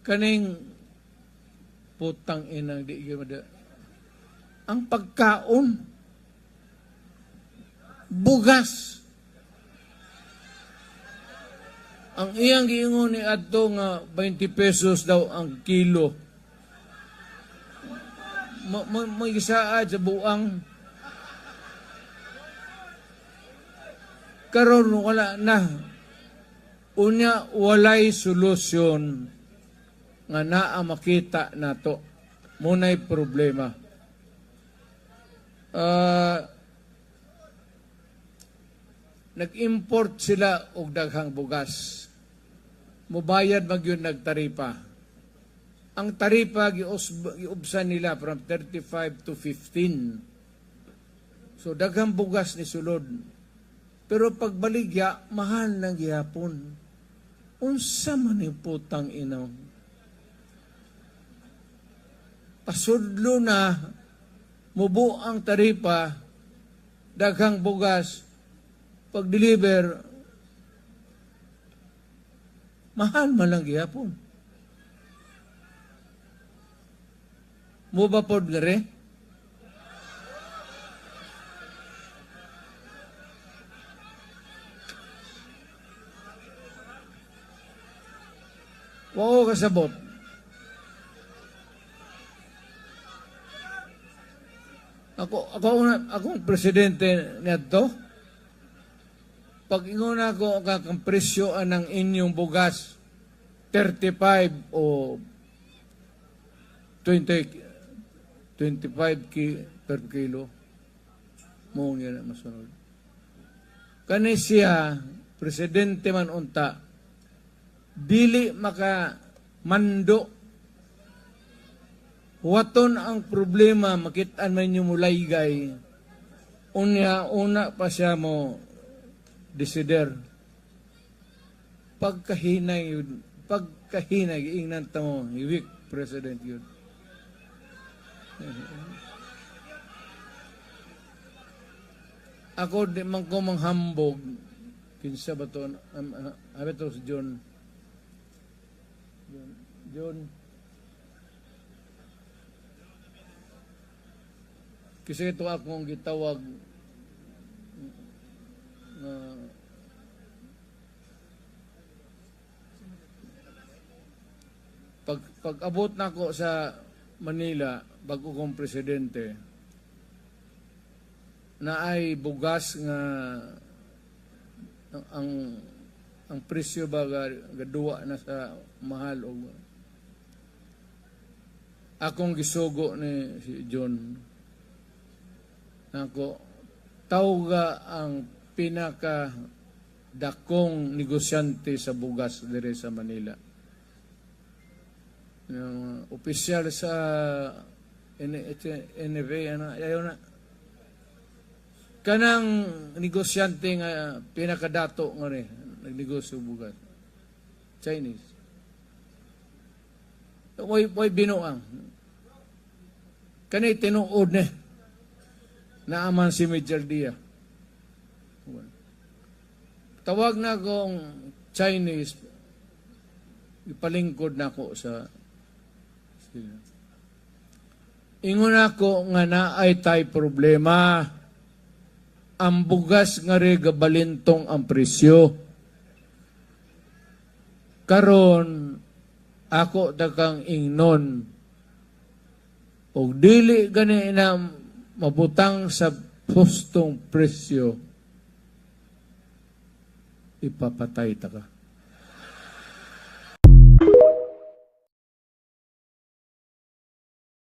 kaning putang inang di gimada. Ang pagkaon, bugas. Ang iyang giingon ni adto nga 20 pesos daw ang kilo. May gisaad sa buang. Karon wala na. Unya walay solusyon nga naa makita nato. Munay problema. Nag-import sila og daghang bugas. Mubayad magyud nagtaripa. Ang taripa giubsan nila from 35 to 15. So daghang bugas ni sulod. Pero pagbaligya, mahal ng gihapon. Unsa man yung putang inaw? Pasudlo na, mubo ang taripa, daghang bugas, pag-deliver, mahal man lang gihapon. Mo ba pod gare? Oo, kasabot. Akong presidente nito, pag ingon ako kakang presyo ng inyong bugas, 35 o 25 per kilo, mo nga na masunod. Kani siya, presidente man unta, dili maka mando. Waton ang problema, makitaan man yung mulaygay. Una pa siya mo desider. Pagkahinay yun, iingnan ta mo, weak president yun. Ako di man ko manghambog, kinsa ba to, abi to si John, kasi ito akong gitawag na pag-abot na ako sa Manila, bago kong presidente, na ay bugas nga ang presyo ba gaduwa na sa mahal o akong gisugo ni si John nako tawga ang pinaka dakong negosyante sa bugas dire sa Manila. Yung opisyal sa NFA ayaw na kanang negosyante nga pinakadato nga rin nagnegosyo bugas. Chinese. Way binuang. Kani tinuod na naaman si Major Dia. Tawag na akong Chinese, ipalingkod na ako sa sila. Ingon ako nga naay tay problema. Ang bugas nga rin gabalintong ang presyo. Karon ako dakang ingnon og dili gani na mabutang sa pustong presyo ipapatay ta ka.